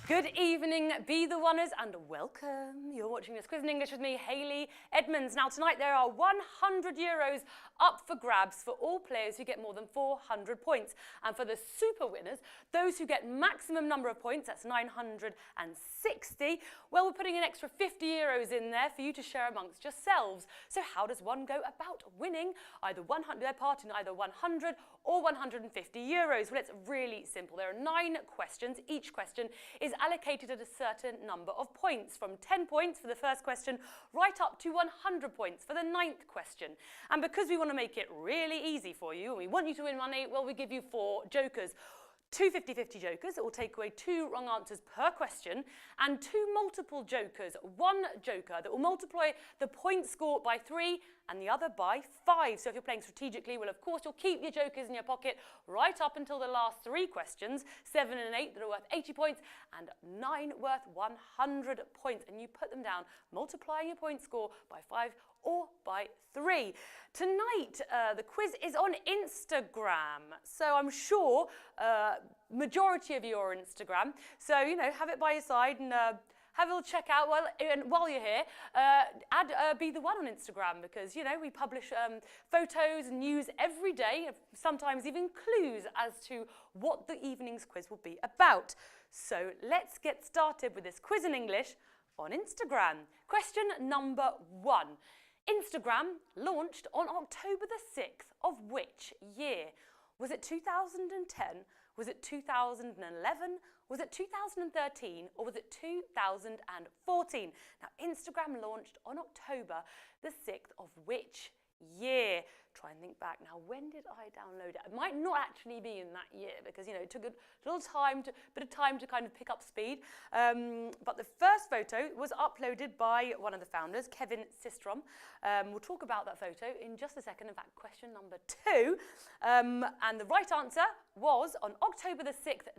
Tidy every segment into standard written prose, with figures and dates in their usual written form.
Good evening, Be the Oneers, and welcome. You're watching this Quiz in English with me, Hayley Edmonds. Now, tonight there are €100 up for grabs for all players who get more than 400 points. And for the super winners, those who get maximum number of points, that's 960, well, we're putting an extra €50 in there for you to share amongst yourselves. So how does one go about winning either their part in either 100 or €150? Well, it's really simple. There are 9 questions. Each question is allocated at a certain number of points, from 10 points for the first question right up to 100 points for the 9th question. And because we want to make it really easy for you and we want you to win money, well, we give you 4 jokers. 2 50-50 jokers that will take away 2 wrong answers per question, and 2 multiple jokers, 1 joker that will multiply the point score by 3 and the other by 5. So if you're playing strategically, well, of course, you'll keep your jokers in your pocket right up until the last 3 questions, 7 and 8 that are worth 80 points and 9 worth 100 points. And you put them down, multiplying your point score by 5 or by 3. Tonight, the quiz is on Instagram. So I'm sure majority of you are on Instagram. So, you know, have it by your side and have a little check out while you're here. Add Be the One on Instagram, because, you know, we publish photos and news every day, sometimes even clues as to what the evening's quiz will be about. So let's get started with this quiz in English on Instagram. Question number 1. Instagram launched on October the 6th of which year? Was it 2010? Was it 2011? Was it 2013? Or was it 2014? Now, Instagram launched on October the 6th of which year? Try and think back. Now, when did I download it? It might not actually be in that year because, you know, it took a little time, bit of time to kind of pick up speed. But the first photo was uploaded by one of the founders, Kevin Systrom. We'll talk about that photo in just a second. In fact, question number 2. And the right answer was on October the 6th,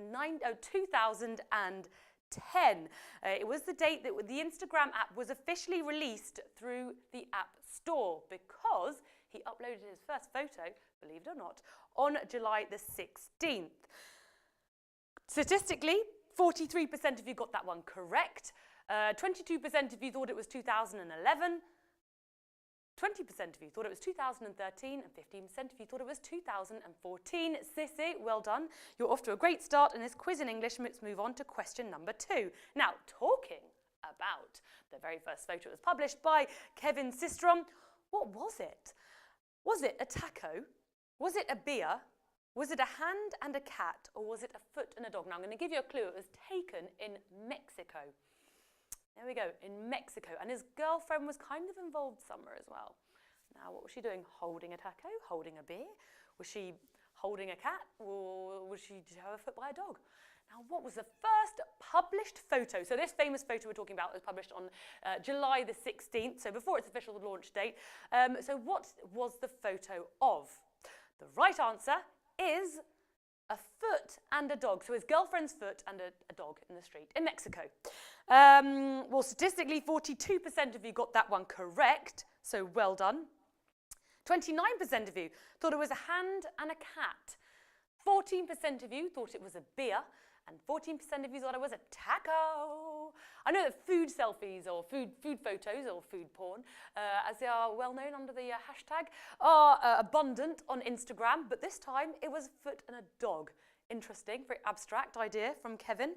2010. It was the date that the Instagram app was officially released through the App Store, because he uploaded his first photo, believe it or not, on July the 16th. Statistically, 43% of you got that one correct. 22% of you thought it was 2011. 20% of you thought it was 2013, and 15% of you thought it was 2014. Sissy, well done. You're off to a great start in this quiz in English. Let's move on to question number 2. Now, talking about the very first photo that was published by Kevin Systrom, what was it? Was it a taco? Was it a beer? Was it a hand and a cat? Or was it a foot and a dog? Now, I'm going to give you a clue. It was taken in Mexico. There we go, in Mexico. And his girlfriend was kind of involved somewhere as well. Now, what was she doing? Holding a taco? Holding a beer? Was she holding a cat? Or was she have a foot by a dog? Now, what was the first published photo? So this famous photo we're talking about was published on July the 16th, so before its official launch date. So what was the photo of? The right answer is a foot and a dog. So his girlfriend's foot and a dog in the street in Mexico. Well, statistically, 42% of you got that one correct, so well done. 29% of you thought it was a hand and a cat. 14% of you thought it was a beer, and 14% of you thought it was a taco. I know that food selfies or food photos or food porn, as they are well known under the hashtag, are abundant on Instagram, but this time it was a foot and a dog. Interesting, very abstract idea from Kevin.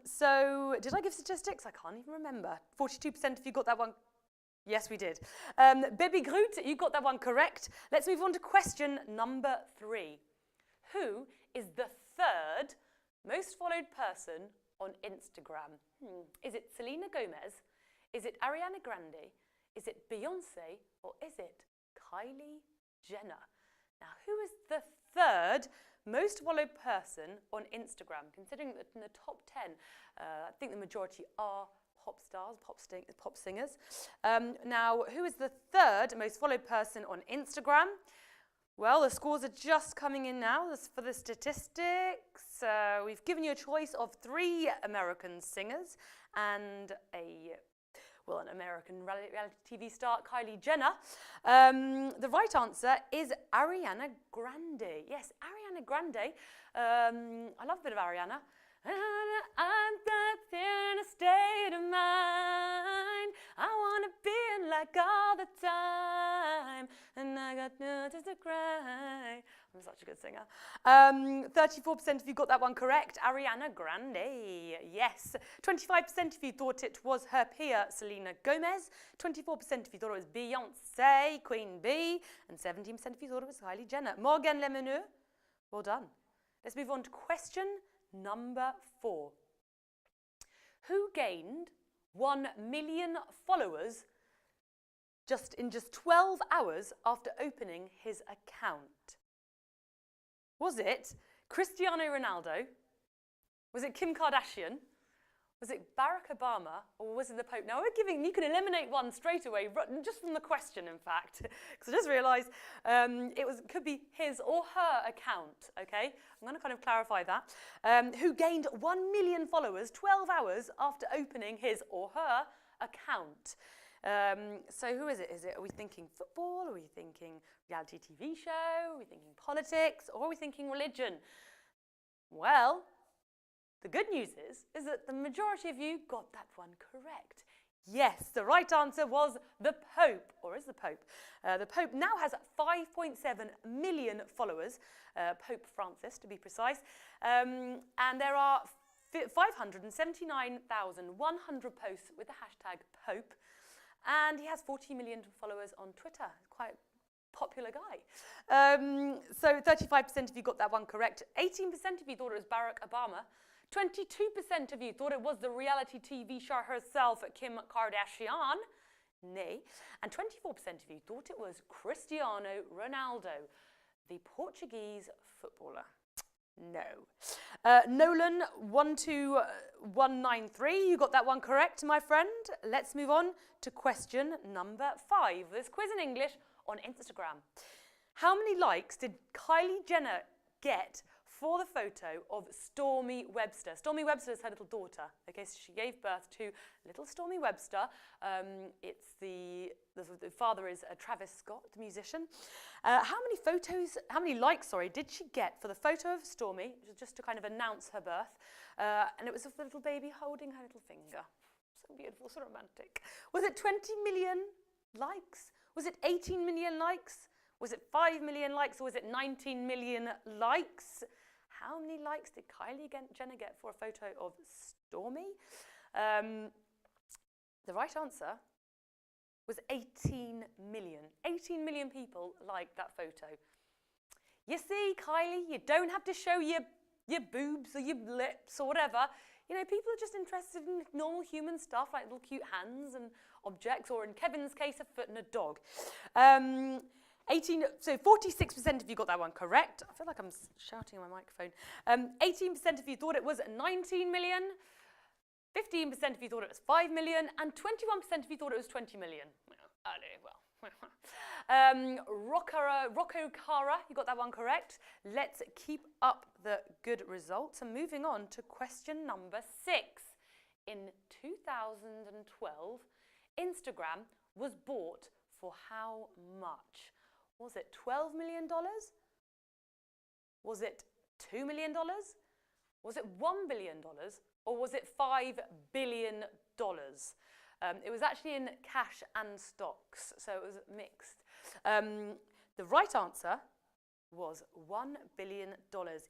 So, did I give statistics? I can't even remember. 42% of you got that one. Yes, we did. Baby Groot, you got that one correct. Let's move on to question number 3. Who is the 3rd most followed person on Instagram? Is it Selena Gomez? Is it Ariana Grande? Is it Beyonce? Or is it Kylie Jenner? Now, who is the 3rd most followed person on Instagram? Considering that in the top 10, I think the majority are pop stars, pop singers. Now, who is the 3rd most followed person on Instagram? Well, the scores are just coming in now. That's for the statistics. We've given you a choice of 3 American singers and an American reality TV star, Kylie Jenner. The right answer is Ariana Grande. Yes, Ariana Grande. I love a bit of Ariana. I'm in a state of mind. I want to be in like all the time. And I got no tears to cry. I'm such a good singer. 34% of you got that one correct. Ariana Grande. Yes. 25% of you thought it was her peer, Selena Gomez. 24% of you thought it was Beyoncé, Queen Bee. And 17% of you thought it was Kylie Jenner. Morgan Lemoneux. Well done. Let's move on to question number 4. Who gained 1 million followers in just 12 hours after opening his account? Was it Cristiano Ronaldo? Was it Kim Kardashian? Was it Barack Obama? Or was it the Pope? Now, you can eliminate one straight away, just from the question, in fact. Because I just realised it could be his or her account, okay? I'm going to kind of clarify that. Who gained 1 million followers 12 hours after opening his or her account? So who is it? Are we thinking football? Are we thinking reality TV show? Are we thinking politics? Or are we thinking religion? Well, the good news is that the majority of you got that one correct. Yes, the right answer was the Pope, or is the Pope. The Pope now has 5.7 million followers, Pope Francis to be precise, and there are 579,100 posts with the hashtag Pope, and he has 40 million followers on Twitter. Quite a popular guy. So 35% of you got that one correct. 18% of you thought it was Barack Obama. 22% of you thought it was the reality TV star herself, Kim Kardashian. Nay. And 24% of you thought it was Cristiano Ronaldo, the Portuguese footballer. No. Nolan 12193, you got that one correct, my friend. Let's move on to question number 5. This quiz in English on Instagram. How many likes did Kylie Jenner get for the photo of Stormy Webster? Stormy Webster is her little daughter. Okay, so she gave birth to little Stormy Webster. The father is Travis Scott, the musician. How many likes, did she get for the photo of Stormy, just to kind of announce her birth? And it was of the little baby holding her little finger. So beautiful, so romantic. Was it 20 million likes? Was it 18 million likes? Was it 5 million likes, or was it 19 million likes? How many likes did Kylie Jenner get for a photo of Stormy? The right answer was 18 million. 18 million people liked that photo. You see, Kylie, you don't have to show your boobs or your lips or whatever. You know, people are just interested in normal human stuff like little cute hands and objects, or in Kevin's case, a foot and a dog. So 46% of you got that one correct. I feel like I'm shouting on my microphone. 18% of you thought it was 19 million. 15% of you thought it was 5 million. And 21% of you thought it was 20 million. Rocco Cara, you got that one correct. Let's keep up the good results. And moving on to question number 6. In 2012, Instagram was bought for how much? Was it $12 million? Was it $2 million? Was it $1 billion? Or was it $5 billion? It was actually in cash and stocks, so it was mixed. The right answer was $1 billion.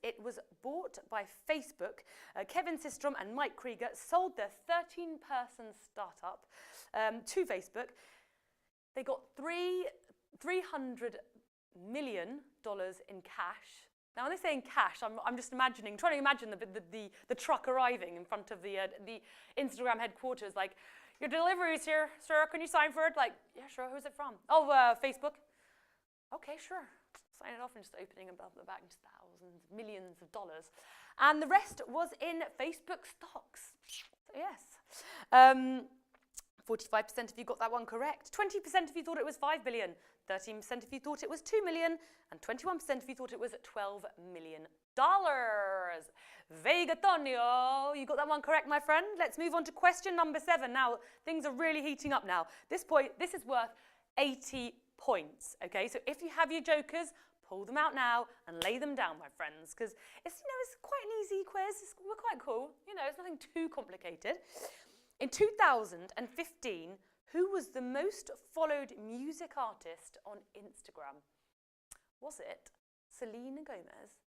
It was bought by Facebook. Kevin Systrom and Mike Krieger sold their 13-person startup to Facebook. They got $300 million in cash. Now, when they say in cash, I'm just trying to imagine the truck arriving in front of the Instagram headquarters, like, your delivery is here, sir, can you sign for it? Like, yeah, sure, who's it from? Oh, Facebook. Okay, sure. Sign it off and just opening above the back, just thousands, millions of dollars. And the rest was in Facebook stocks. So, yes. 45% of you got that one correct. 20% of you thought it was 5 billion. 13% of you thought it was 2 million. And 21% of you thought it was $12 million. Vegatonio, you got that one correct, my friend. Let's move on to question number 7. Now, things are really heating up now. This is worth 80 points, okay? So if you have your jokers, pull them out now and lay them down, my friends, because it's, it's quite an easy quiz. We're quite cool. It's nothing too complicated. In 2015, who was the most followed music artist on Instagram? Was it Selena Gomez?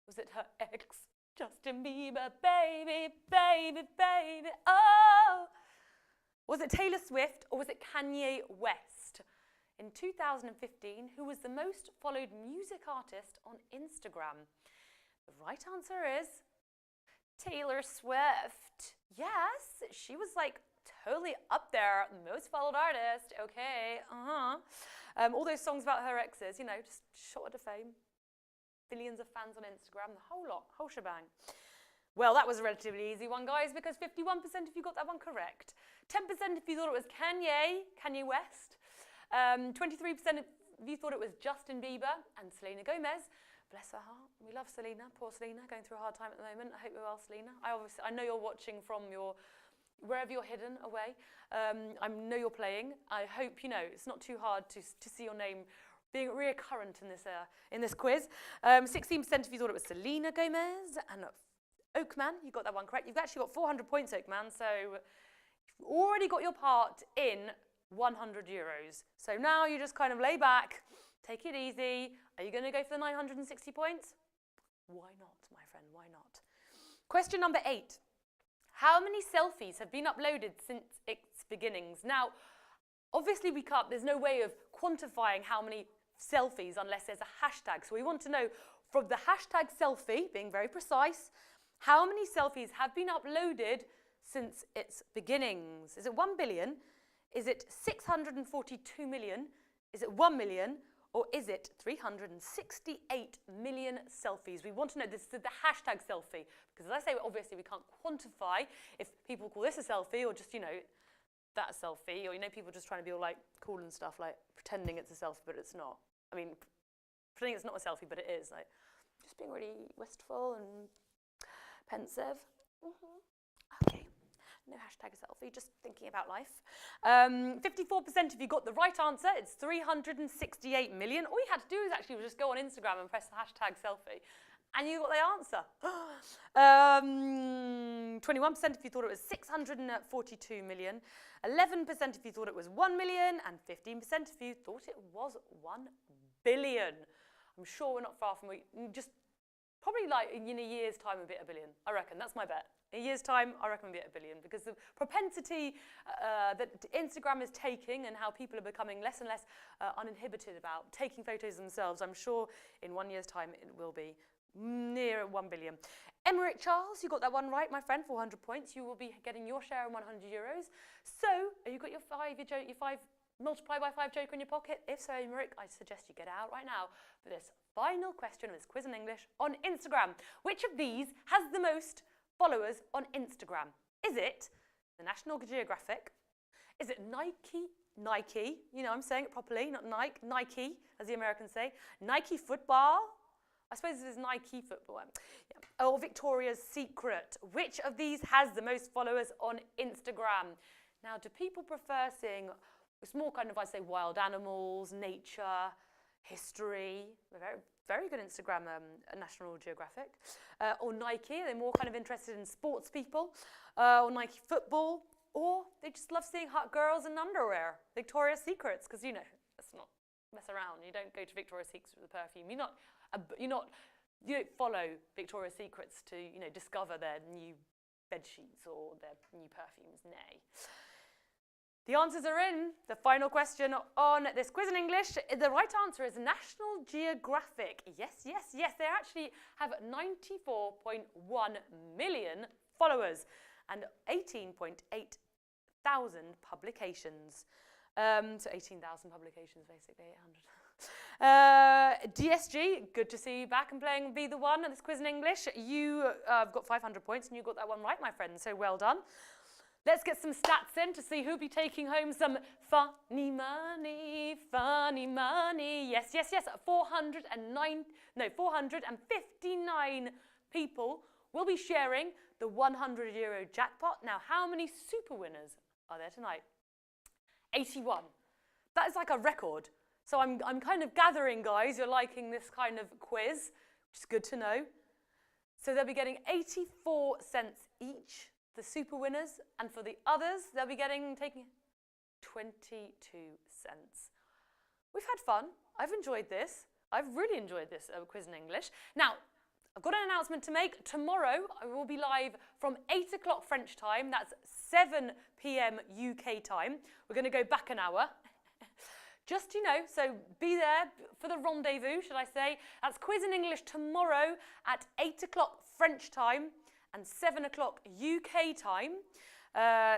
Was it her ex, Justin Bieber? Baby, baby, baby, oh! Was it Taylor Swift or was it Kanye West? In 2015, who was the most followed music artist on Instagram? The right answer is Taylor Swift. Yes, she was like totally up there, most followed artist. Okay, all those songs about her exes, just shot her to fame. Billions of fans on Instagram, the whole lot, whole shebang. Well, that was a relatively easy one, guys, because 51% of you got that one correct. 10% if you thought it was Kanye West. 23% if you thought it was Justin Bieber and Selena Gomez. Bless her heart. We love Selena. Poor Selena, going through a hard time at the moment. I hope you're well, Selena. I know you're watching from wherever you're hidden away. I know you're playing. I hope, it's not too hard to see your name being recurrent in this quiz. 16% of you thought it was Selena Gomez and Oakman. You got that one correct. You've actually got 400 points, Oakman, so you've already got your part in 100 euros. So now you just kind of lay back, take it easy. Are you going to go for the 960 points? Why not, my friend? Why not? Question number 8. How many selfies have been uploaded since its beginnings? Now, obviously there's no way of quantifying how many selfies unless there's a hashtag. So we want to know from the hashtag selfie, being very precise, how many selfies have been uploaded since its beginnings? Is it 1 billion? Is it 642 million? Is it 1 million? Or is it 368 million selfies? We want to know, this is the hashtag selfie. Because as I say, obviously we can't quantify if people call this a selfie or just, that selfie. Or, people just trying to be all like cool and stuff, like pretending it's a selfie, but it's not. I mean, pretending it's not a selfie, but it is. Like, just being really wistful and pensive. Okay. No hashtag selfie, just thinking about life. 54% of you got the right answer. It's 368 million. All you had to do is actually just go on Instagram and press the hashtag selfie. And you got the answer. 21% if you thought it was 642 million. 11% if you thought it was 1 million. And 15% if you thought it was 1 billion. I'm sure we're not far from just probably like in a year's time we'll be at 1 billion. I reckon, that's my bet. In a year's time, I reckon we'll be at 1 billion because the propensity that Instagram is taking and how people are becoming less and less uninhibited about taking photos themselves, I'm sure in 1 year's time it will be near 1 billion. Emmerich Charles, you got that one right, my friend, 400 points. You will be getting your share of 100 euros. So, have you got your 5 multiply by 5 joker in your pocket? If so, Emmerich, I suggest you get it out right now for this final question of this quiz in English on Instagram. Which of these has the most followers on Instagram? Is it the National Geographic? Is it Nike? I'm saying it properly, not Nike, as the Americans say. Nike football? I suppose this is Nike football. Yeah. Or Victoria's Secret. Which of these has the most followers on Instagram? Now, do people prefer seeing, it's more kind of, I say, wild animals, nature, history, very, very good Instagram, National Geographic, or Nike, they're more kind of interested in sports people, or Nike football, or they just love seeing hot girls in underwear, Victoria's Secrets, because let's not mess around. You don't go to Victoria's Secrets with a perfume. You don't follow Victoria's Secrets to discover their new bed sheets or their new perfumes. Nay. The answers are in. The final question on this quiz in English. The right answer is National Geographic. Yes. They actually have 94.1 million followers and 18.8 thousand publications. So 18,000 publications, basically, 800. DSG, good to see you back and playing Be the One at this quiz in English. You have got 500 points and you got that one right, my friend, so well done. Let's get some stats in to see who'll be taking home some funny money. Yes. 459 people will be sharing the 100 euro jackpot. Now, how many super winners are there tonight? 81. That is like a record. So I'm kind of gathering, guys, you're liking this kind of quiz, which is good to know. So they'll be getting 84 cents each, the super winners, and for the others, they'll be taking 22 cents. We've had fun. I've enjoyed this. I've really enjoyed this quiz in English. Now, I've got an announcement to make. Tomorrow, I will be live from 8 o'clock French time. That's 7 p.m. UK time. We're going to go back an hour. Just, so be there for the rendezvous, should I say. That's quiz in English tomorrow at 8 o'clock French time and 7 o'clock UK time.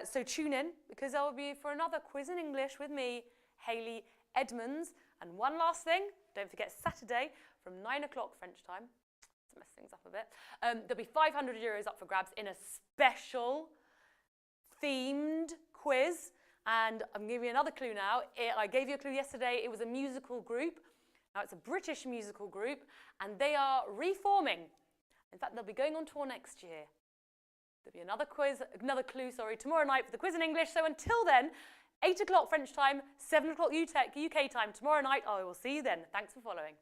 So tune in, because I will be for another quiz in English with me, Hayley Edmonds. And one last thing, don't forget Saturday from 9 o'clock French time. To mess things up a bit. There'll be 500 euros up for grabs in a special themed quiz. And I'm giving you another clue now. I gave you a clue yesterday. It was a musical group. Now it's a British musical group, and they are reforming. In fact, they'll be going on tour next year. There'll be another clue, tomorrow night for the quiz in English. So until then, 8 o'clock French time, 7 o'clock UK time tomorrow night. I will see you then. Thanks for following.